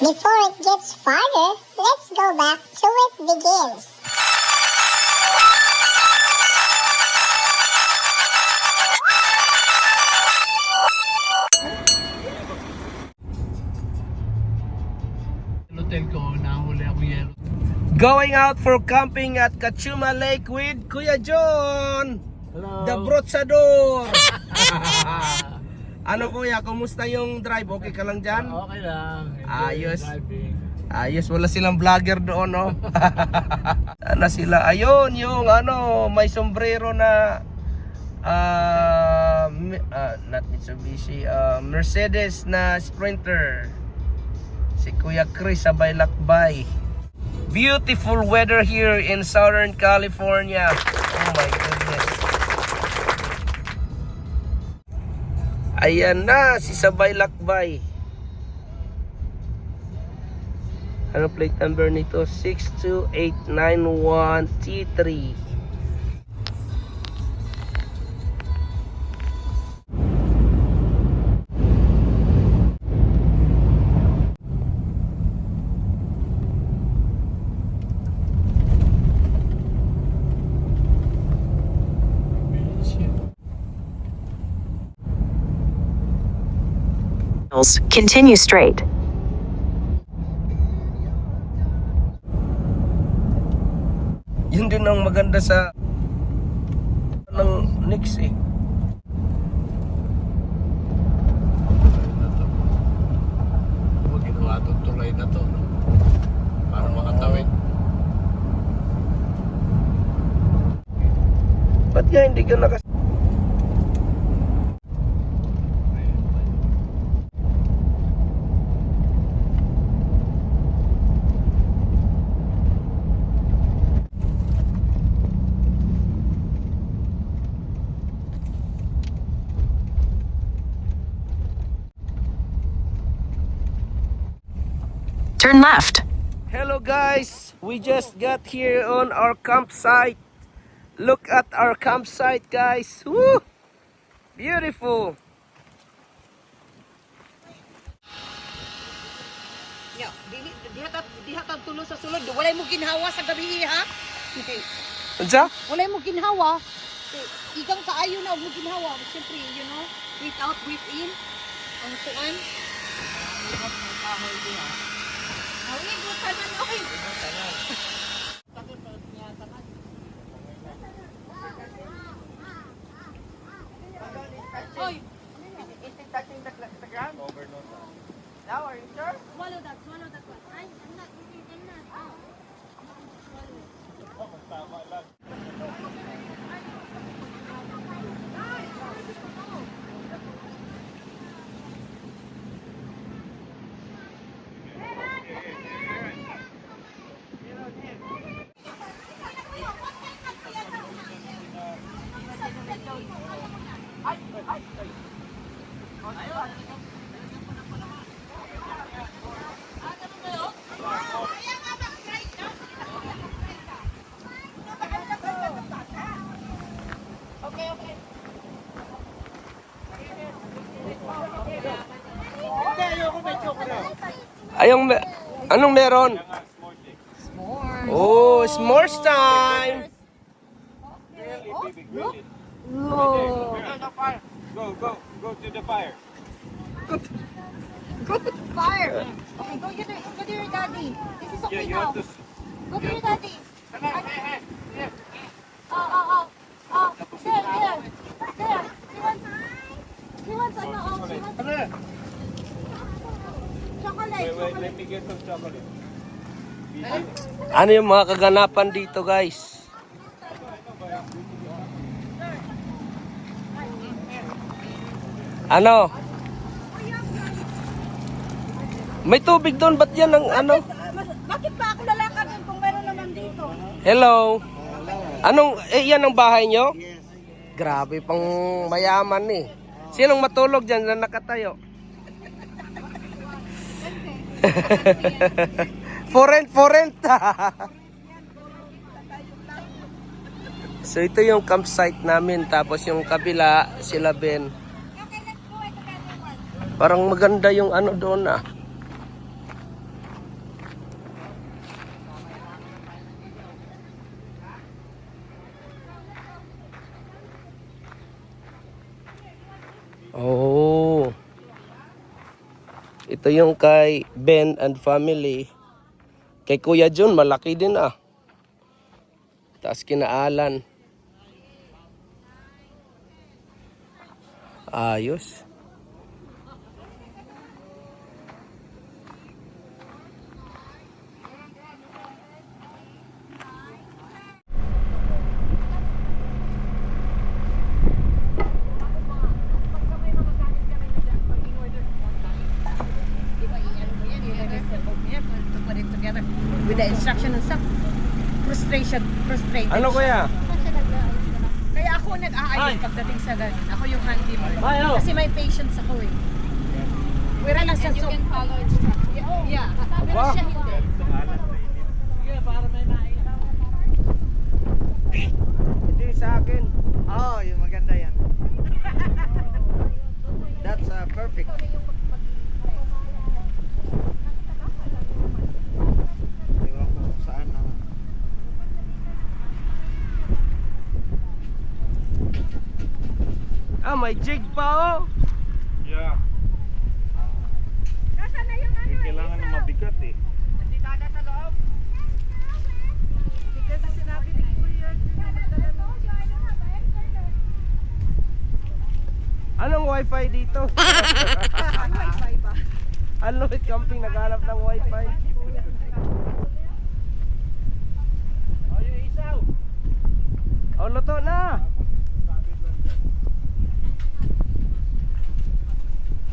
Before it gets farther, let's go back to it begins. Hotel ko, nahuli ako yelo. Going out for camping at Cachuma Lake with Kuya John, Hello. the Brotsador. Ano kuya, kumusta yung drive? Okay ka lang dyan? Okay lang. Ayos. Driving. Ayos, wala silang vlogger doon, no? Ano sila? Ayun, yung ano, may sombrero na not Mitsubishi, Mercedes na Sprinter. Si Kuya Chris sabay lakbay. Beautiful weather here in Southern California. Oh my goodness. Ayan na, si sabay lakbay. Ano plate number nito? 62891 T3. Continue straight. Yun din ang maganda sa ng Nix eh. Ginawa itong tulay na to, no? Para makatawid. Ba't nga hindi ka nakas... Turn left. Hello guys, we just got here on our campsite. Look at our campsite guys. Woo! Beautiful. Ya, diha ta tulo sa sulod. Walay mo ginhawa sa gabi ha. Unsa? Walay mo ginhawa. Igang kaayo na mo ginhawa. Siyempre, you know, breathe out, breathe in. Ang tuan. Awi, buta na oy. Anong meron? S'mores. Oh, s'mores time! Oh, look. Whoa. Go to the fire. Go to the fire. Okay, go to your daddy. This is okay now. Go to your daddy. Oh. There. He wants chocolate. Let me get some chocolate. Ano yung mga kaganapan dito, guys? Ano? May tubig doon, ba't yan ang ano? Bakit pa ako lalakad doon kung meron naman dito? Hello? Anong, yan ang bahay nyo? Grabe, pang mayaman eh. Sinong matulog dyan na nakatayo? For rent. So ito yung campsite namin, tapos yung kabila, sila Ben. Parang maganda yung ano doon ah. Oh. Ito yung kay Ben and family. Kay Kuya John, malaki din ah. Taas kina Alan. Ayos. With the instruction and stuff. Frustrated. Ano kuya? Kaya ako nag-aayos pagdating sa ganyan. Ako yung handyman. Kasi may patience ako eh. Wala lang siya. You can follow instructions. Yeah. Pero Wow. siya hindi. Hindi sa akin. Oh, yung maganda yan. That's perfect. Ewan ko kung saan na. May jig pa oh. Yeah. Kailangan na mabigat eh. Anong wifi dito? Wifi ba? Unlimited camping, naghanap ng wifi. Oh, luto na!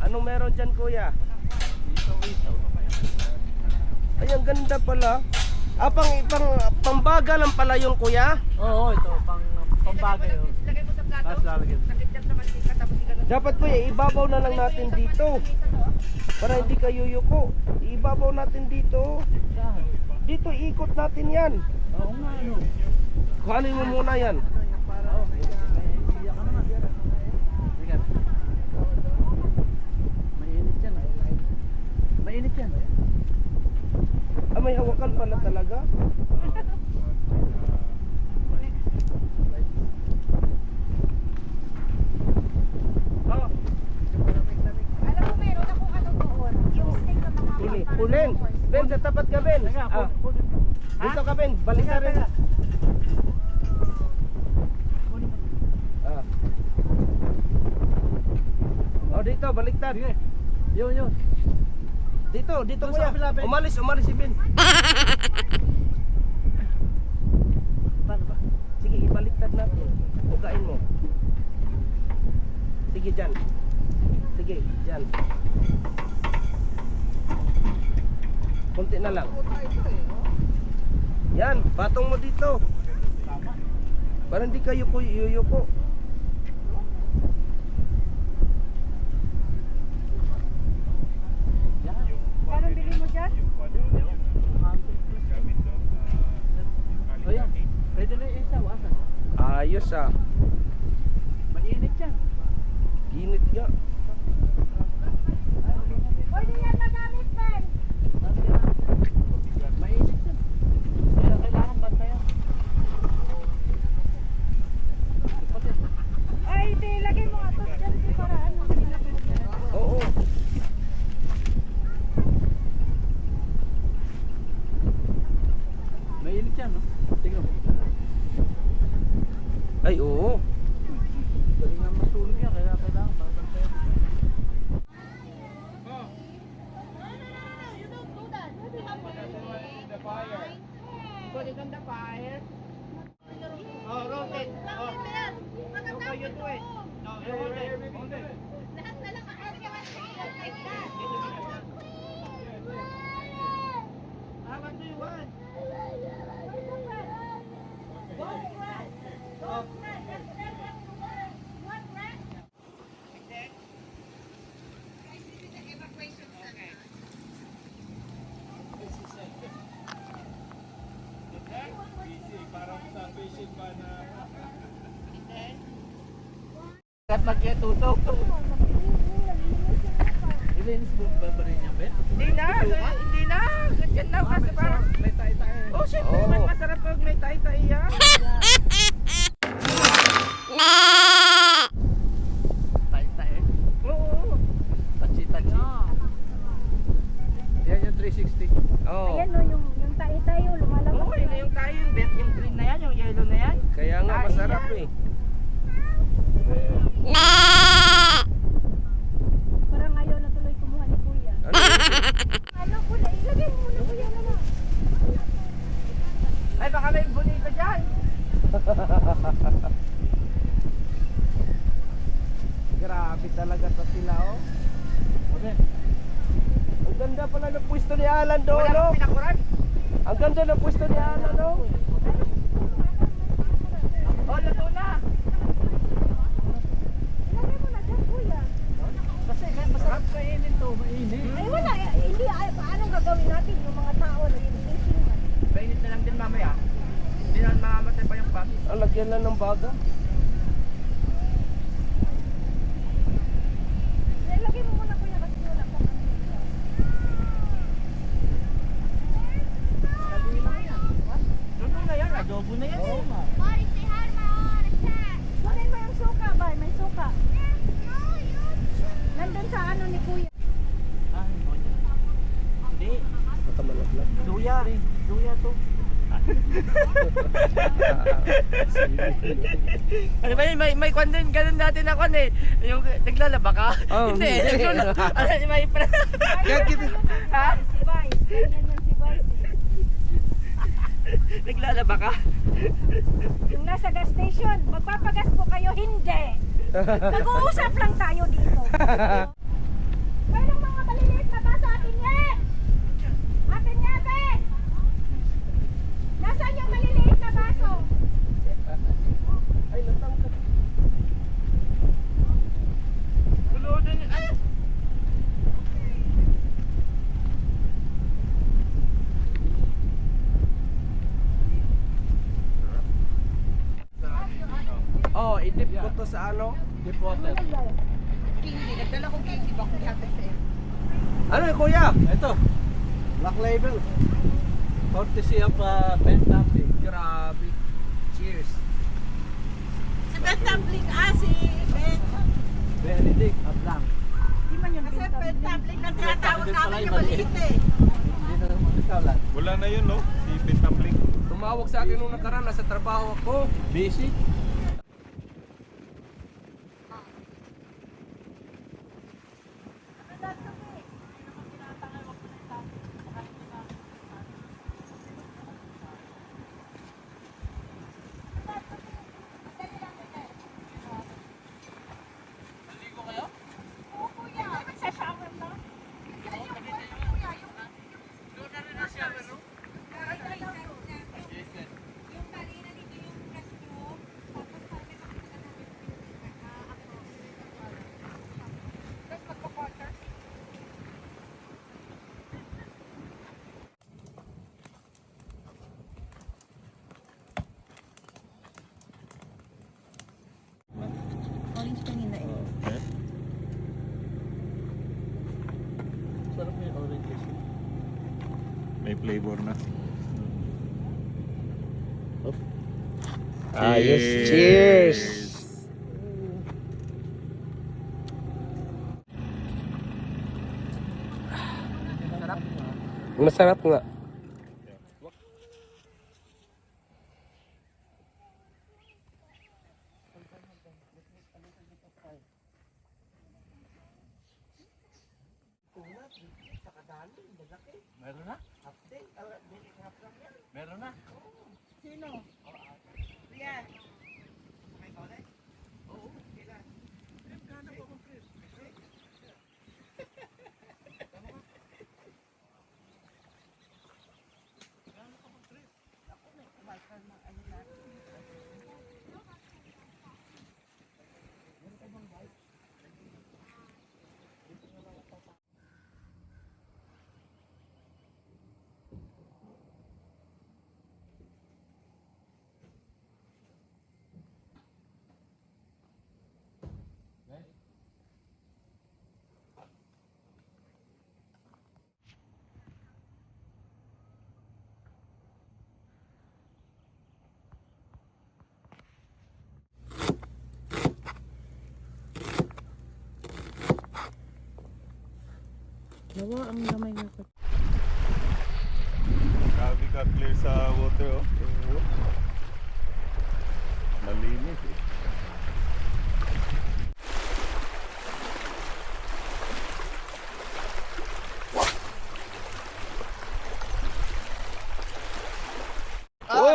Anong meron dyan, kuya? Ay, ang ganda pala. Pambaga lang pala yung kuya? Oo, ito pambagay. Tapos lalagyan. Dapat kuya, ibabaw na lang natin dito. Para hindi kayo yuko. Ibabaw natin dito. Dito, ikot natin yan. Oo nga, ano. Kuhanin mo muna yan. Mainit yan. Mainit yan. May hawakan pala talaga. Alam mo, meron akong ano doon. Yung stick na mga Pulin. Ben, sa tapat ka, Ben. Dito ka, Ben. Balik ka rin. Oh, dito. Baliktad. Yun. Dito Doon kuya. sa kabila, Ben. Umalis si Ben. Paano ba? Sige, ibaliktad natin. Ugain mo. Sige, dyan. Sige, dyan. Kunti na lang. Yan, patong mo dito. Para hindi kayo yuyuko. Anong bili mo dyan? O yan. Pwede na yung isaw. Asan? Ayos ah. Mainit yan. Ginit nga. Pwede yan magamit, Ben. Mainit yan, no? Tingnan mo. Ay, oo. Galing nga masunog yan, kaya kailangan mabantayan. Put it on the fire. Oh, rotate. Oh. Okay, you do it. No, you hold it. Hold it. What do you want? At magkatutok. Ilinis mo ba rin niya, Ben? Hindi na. Ganyan na kasi parang May tayo-tayo. oh, syempre, Oo. mas masarap pag may tay-tay yan. Tayo-tayo. Oo. Tachi-tachi. Yan yung 360. Oh. Ayan no, yung tayo-tayo, lumalabas. Oo, yun na yung tayo, yung green na yan, yung yellow na yan. Kaya nga Ay, masarap yan. eh. Parang ayaw na tuloy kumuha ni Kuya. Ano yun? Ano Kuya, ilagay mo muna Kuya na lang. Ay, baka may bonito dyan. Grabe talaga to sila, oh. Ben, Ang ganda pala ng pwesto ni Alan doon, Wala no? akong pinakuran. Ang ganda ng pwesto ni Alan, no? Oh, luto na. Ilagay mo na dyan Kuya. kasi masarap kainin to, mainit. Ay wala, hindi, paano gagawin natin yung mga tao na i-station man. Painit na lang din mamaya. Hindi na mamamatay pa yung bag. Ang lagyan lang ng baga. Ilagay mo muna Kuya kasi wala pa. Luto na yan, adobo na yan. Oo nga. Kunin mo yung suka ba? May suka. Nandun sa ano ni Kuya. Ay, hindi. Matamalaglag. Luya rin. Luya to. Ano ba yun? May kwan din, ganun natin na kwan eh. Yung naglalaba ka? Oh, Hindi. hindi. Ano, may Kaya kita. Ha? Si Vice. Ganyan yan si Vice. Naglalaba ka? Yung nasa gas station, magpapagas po kayo, hindi. Nag-uusap lang tayo dito. Mayroong mga maliliit na baso, atin niya. Atin niya, Bes. Nasaan yung maliliit na baso? Ay, natangkad. Gulo din. Ay! Oh, idip ko to sa ano? Deep water. Candy. Nagdala kong candy ba kung hati sa'yo? Ano yun, kuya? Ito. Black label. Courtesy of Ben Tamping. Grabe. Cheers. Si Ben Tumbling si Ben. Benedict at Blanc. Di man yung Kasi Ben Tumbling na tinatawag Hindi namin pala yung yung maliit eh. Hindi na naman ikaw lang. Wala na yun, no? Si Pentambling. Tumawag sa akin nung nakaraan, nasa trabaho ako. Busy? Orange kanina eh. Sarap yung orange kasi. May flavor na. Ayos, cheers! Masarap nga. Meron na. Sino? Yan. Nawa ang lamay nga pa. Grabe ka clear sa water, oh. Malinis, eh.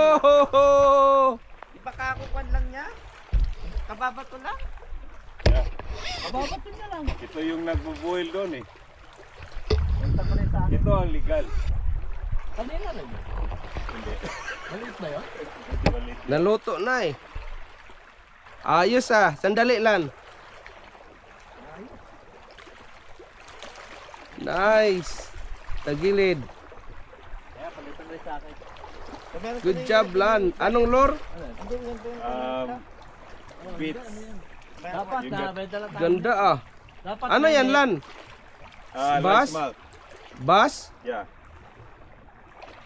Oh! Iba kakukuan lang niya? Kababato lang? Yeah. Bakit yun na lang? Ito yung nagbo-boil doon, eh. Ito ang legal. Kanina rin. Hindi. Maliit na yun? Maliit. Naluto na eh. Ayos ah, sandali lang. Nice. Tagilid. Kaya palitan rin sa akin. Good job Lan. Anong lure? Beets. Dapat Yung na, gat- may dala tayo. Ganda ah. Dapat Ano yan Lan? Bass? Largemouth. Bus? Yeah.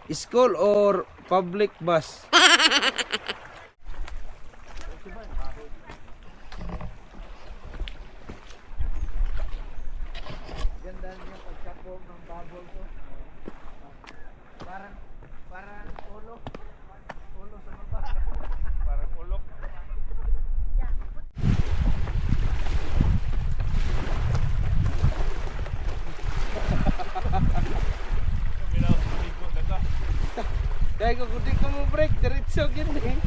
School or public bus? Parang ulok. Kaya kung di ko mo break, diretso gini eh.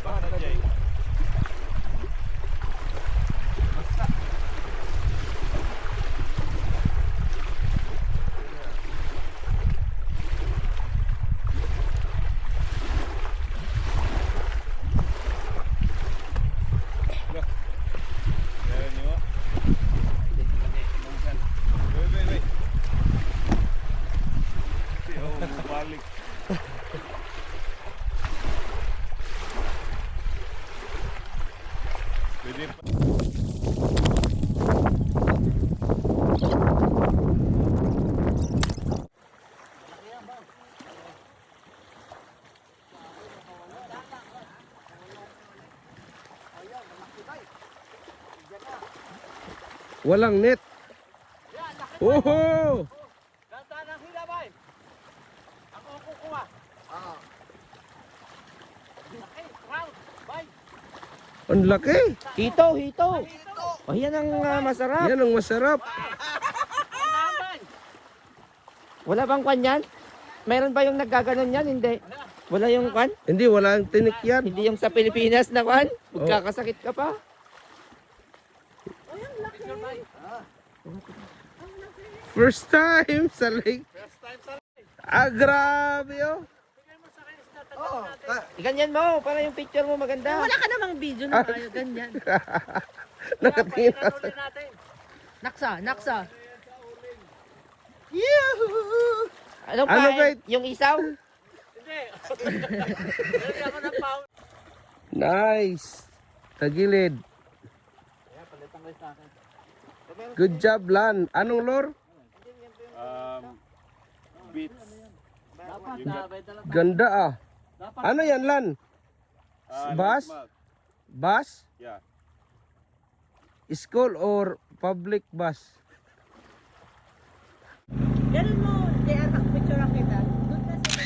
Basta Jay. Meron nyo? Wait. Oh, balik. Pwede pa. Walang net. Oho! Ganda ng hila, bay. Ako ang kukuha. Laki, round, bay. Ang laki. Hito, hito. Oh, yan ang masarap. Yan ang masarap. Tandaan, bay. Wala bang kwan yan? Meron ba yung naggaganon yan? Hindi. Wala yung kwan? Hindi, walang tinik yan. Hindi yung sa Pilipinas na kwan? Magkakasakit ka pa? First time sa lake. Ah, grabe oh. Ganyan mo, para yung picture mo maganda. Wala ka namang video na tayo, ganyan. Nakatingin na. Huli natin. Naksa. Ano pa? Ano ba? Yung isaw? Hindi. Hindi ako ng pound. Nice. Tagilid. Kaya palitan rin sa akin. Good job Lan. Anong lure? Beets. Dapat na, may dala tayo. Ganda ah. Dapat Ano yan Lan? Bus? Largemouth. Bus? Yeah. School or public bus? Ganun mo, JR, picture kita. Doon ka sa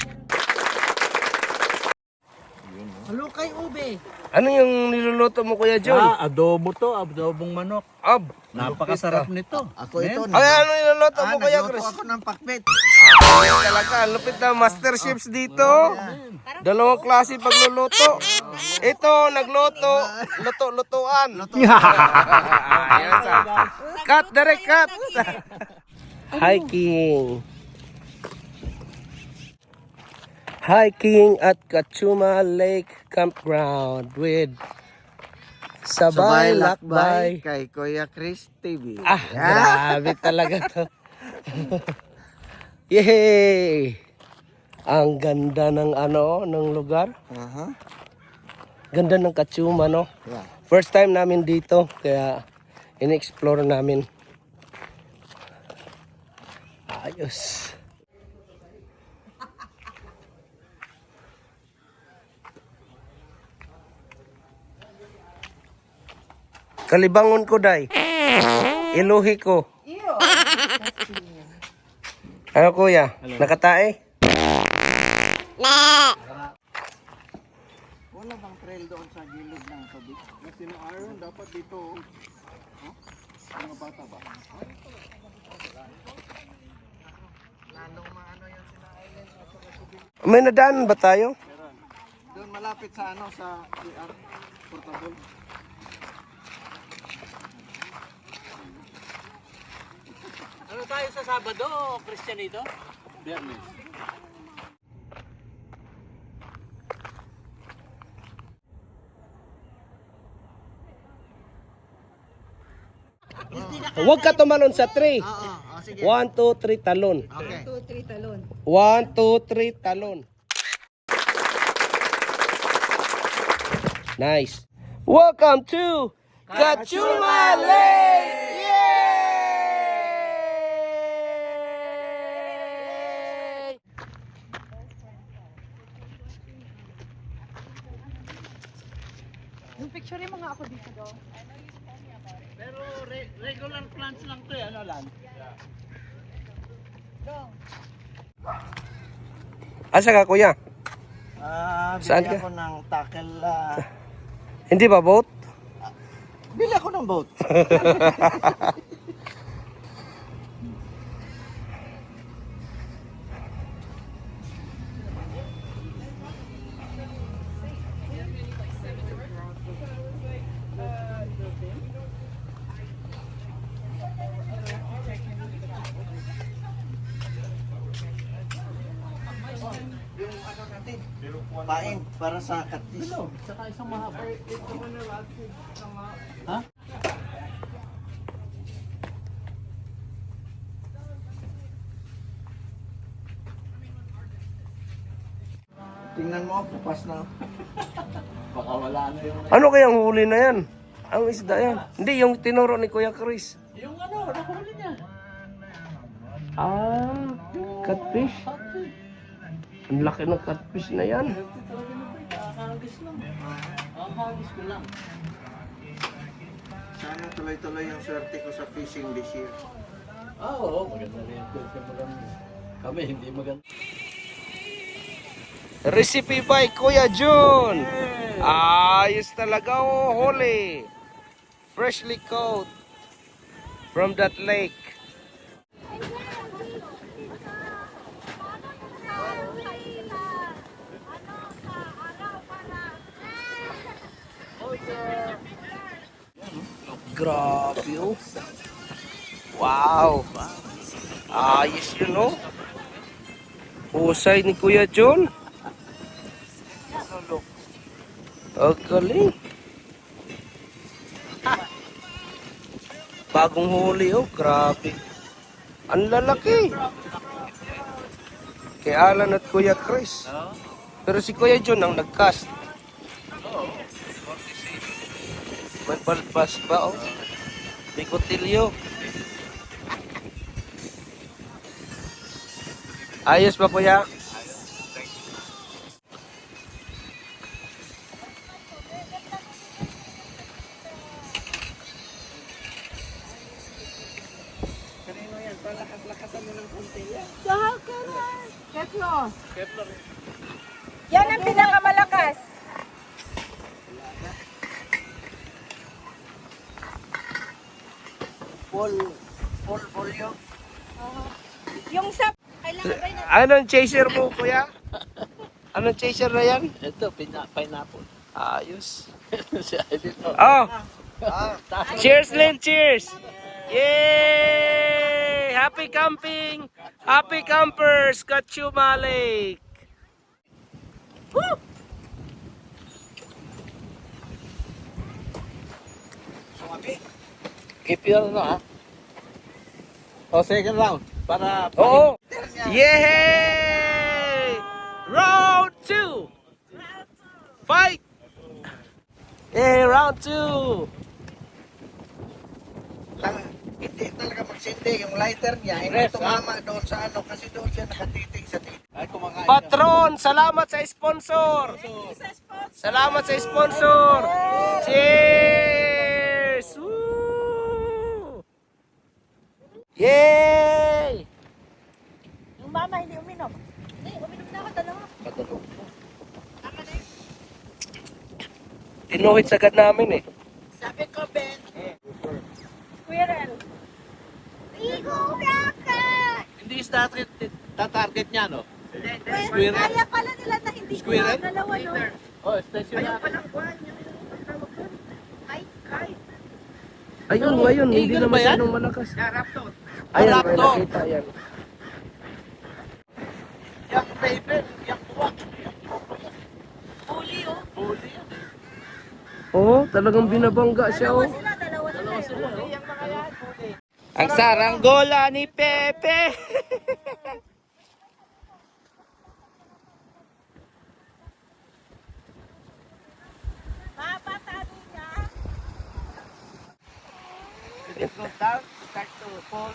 Yun, no? Halukay ube. Ano yung niluluto mo, Kuya John? Adobo to, adobong manok. Ab. Napakasarap nito. Ako ito. Ay, ano niluluto mo, Kuya Nagluto Chris? ako ng pakbet. Ay, talaga, ang lupit na master chefs dito. Dalawang klase pagluluto. Ito, nagluto, luto-lutuan. Ayan sa. Cut, direct cut. Hiking. Hiking at Kachuma Lake Campground with Sabay Lakbay. Kay Kuya Chris TV. Ah, grabe talaga to. Yay! Ang ganda ng ng lugar. Aha. Ganda ng Kachuma, no? Yeah. First time namin dito, kaya in-explore namin. Ayos. Kalibangon ko, day. Iluhi ko. Ano, kuya? Nakatae? Wala bang trail doon sa gilid ng tubig? Na sino-iron dapat dito. Mga bata ba? May nadaan ba tayo? Doon malapit sa sa CR portable. Ano tayo sa Sabado, Cristianito? Biyernes. Huwag ka tumalon sa tree. Oo, sige. 1, 2, 3, talon. Okay. 2, 3 talon. 1, 2, 3, talon. Nice. Welcome to Kachuma Lake! Yay! Yung picture mo nga ako dito daw. Pero regular plants lang to, ano lang? Asa ka, kuya? Saan Bili ka? ako ng tackle. Hindi ba boat? Bili ako ng boat. Yung ano natin, pain para sa katis. Saka isang mahaba. Ha? Tingnan mo, pupas na. Baka wala na yung... Ano kayang huli na yan? Ang isda yan. Hindi, yung tinuro ni Kuya Chris. Yung ano, nakahuli niya. Ah, catfish. Ang laki ng catfish na yan. Nakakahagis lang. Nakakahagis ko lang. Sana tuloy-tuloy yung swerte ko sa fishing this year. Oo, maganda rin. Kami hindi maganda. Recipe by Kuya Jun. Ayos talaga, oh, huli. Freshly caught from that lake. Grabe, oh. Wow. Ayos yun, oh. Husay ni Kuya John. Ang galing. Bagong huli, oh. Grabe. Ang lalaki. Kay Alan at Kuya Chris. Pero si Kuya John ang nag-cast. May balbas pa, oh. May kutilyo. Ayos ba, Kuya? Yan ang pinakamalakas. full volume. Yung sa... Kailangan ba yun? Anong chaser mo, kuya? Anong chaser na yan? Ito, pineapple. Ayos. I didn't know. Oh! Cheers, Lynn! Cheers! Yay! Happy camping! Happy campers! Kachuma Lake! Keep your ano ha. O, second round. Para Oo! Yay! Round 2! Fight! Yay! Round 2! Hindi talaga magsindi yung lighter niya. Hindi tumama doon sa ano kasi doon siya nakatitig sa titig. ay kumakain. Patron, salamat sa sponsor! Salamat sa sponsor! Cheers! Woo! Yay! Yung mama hindi uminom. Hindi, uminom na ako dalawa. Tinuhit sagad namin eh. Sabi ko, Ben, Squirrel. Ligo ka! Hindi tatarget niya, no? Well, kaya pala nila na hindi ko Squirrel? dalawa, no? Oh, station na. Ayun, ngayon, hindi Eagle na ba yan? masyadong malakas. Raptor. Ayan, may Raptor. nakita yan. Yung paper, yung buwak. Huli, oh. Huli yan. Oo, talagang binabangga siya oh. Dalawa sila, oh. yung mga yan, huli. Ang saranggola ni Pepe. Mapatado niya. It goes down, start to fall.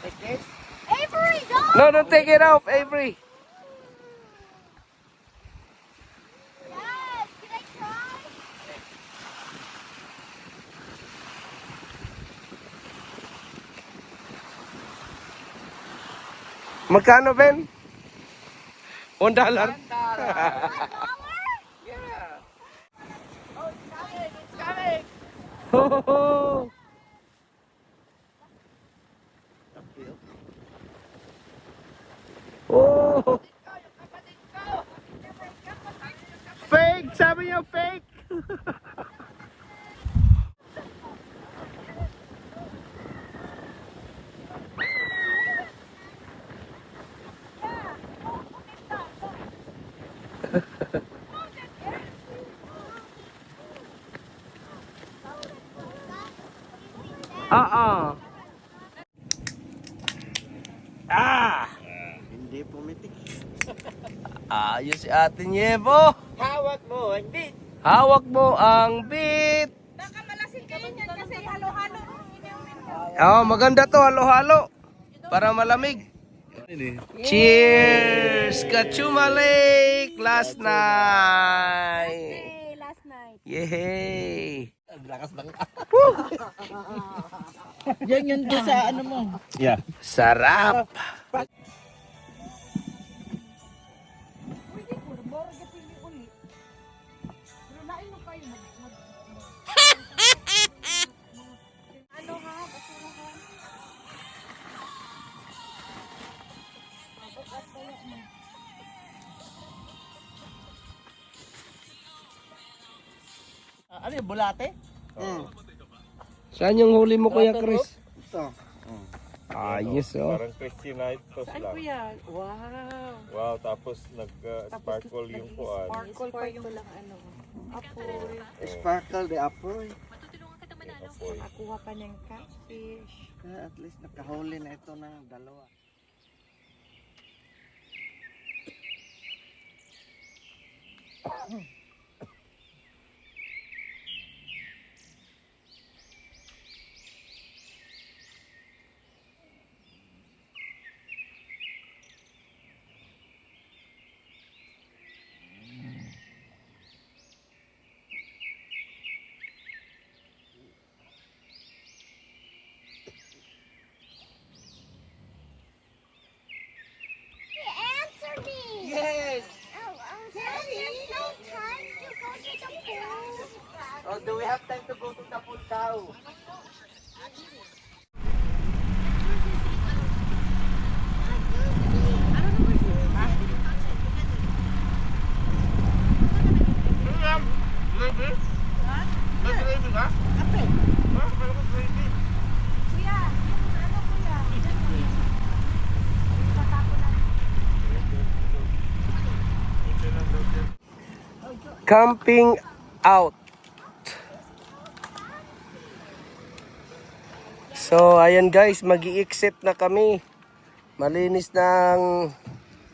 Like this. Avery, go! No, don't take it off, Avery. Yes, can I try? Magkano, Ben? $1. Oh, it's coming. Ho! Oh! Fake! Sabi niya fake! Ah! Hindi pumitik. Ayos si Ate Nievo! Hawak mo, hindi. Hawak mo ang beat! Baka malasing kayo niyan kasi halo-halo. Oh, maganda to, halo-halo. Para malamig. Cheers! Kachuma Lake last night! Hey, last night. Yay! Lakas lang. Yan yun doon sa ano mo. Yeah. Sarap! Pwede ko, boro gapili uli. Pero lain mo kayo ano ha? Basura ha? At kaya mo. Ano yung bulate? Saan yung huli mo, Kuya Chris? Ito. Ayos oh. Parang Christianitos Saan lang. ko yan? Wow. Wow, tapos nag-sparkle yung kuan. Sparkle pa yung ano. Apoy. Sparkle the apoy. Apoy. Nakuha pa niyang catfish. At least nakahuli na ito ng dalawa. Answer me! Yes! Daddy, there's no time to go to the pool. Oh, do we have time to go to the pool now? camping out. So, ayan guys, mag-i-exit na kami. Malinis na ang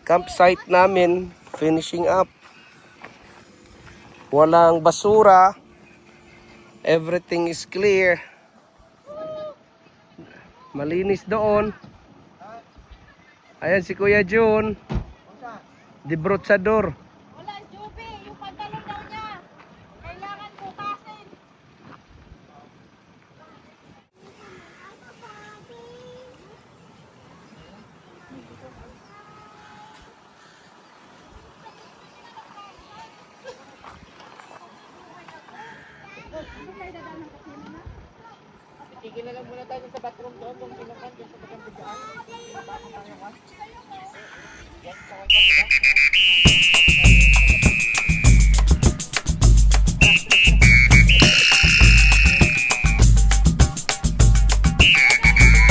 campsite namin. Finishing up. Walang basura. Everything is clear. Malinis doon. Ayan si Kuya Jun. Debrochador. Wala, Juby, yung pantalon daw niya. Kailangan bukasin.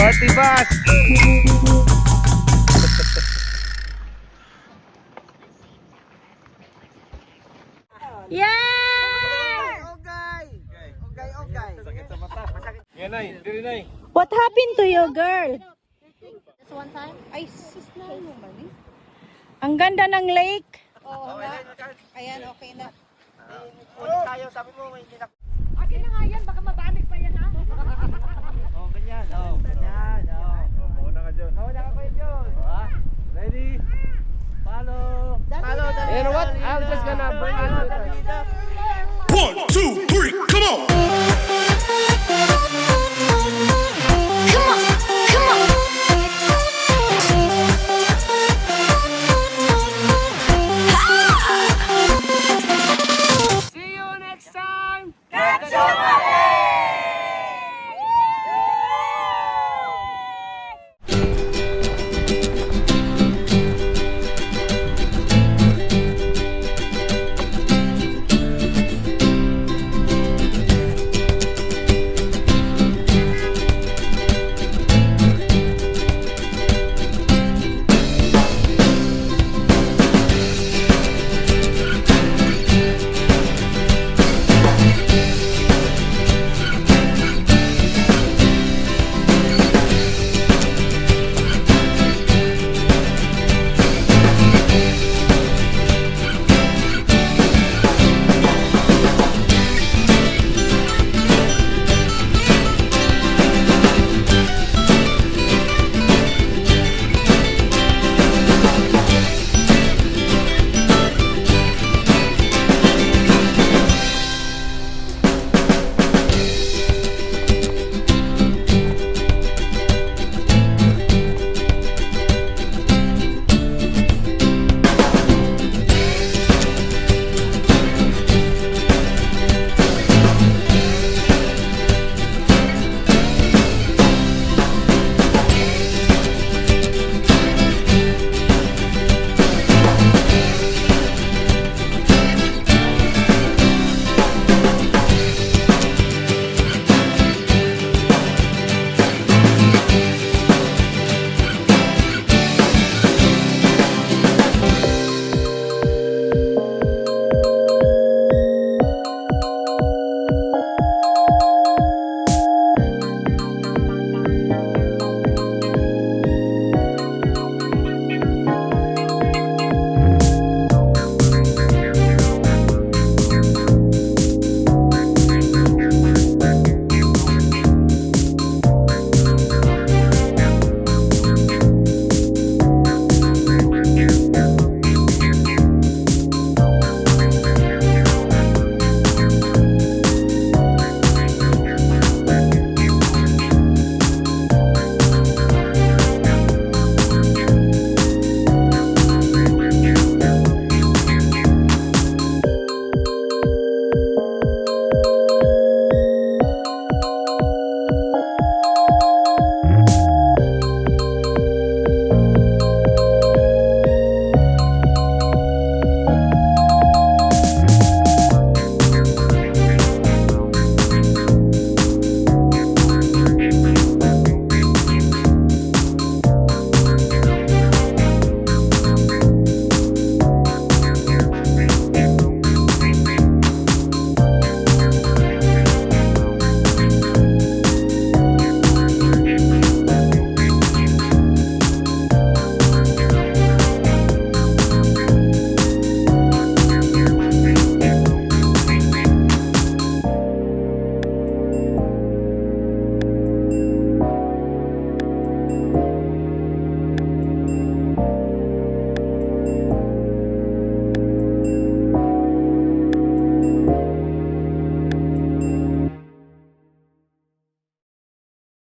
Party bus. Yeah! Yan ay, dili na eh. What happened to you, girl? Ay, sis na naman eh. Ang ganda ng lake. Oo nga. Ayan, okay na. Tayo, sabi mo, may hindi na. Akin na nga yan, baka mabanig pa yan ha. Oh, ganyan. Oh. Ganyan. Oh. Mauna ka dyan. Mauna ka kayo dyan. Ready? Follow. Follow. You know what? I'm just gonna bring it with us. 1, 2, 3, come on! See you next time. Bye.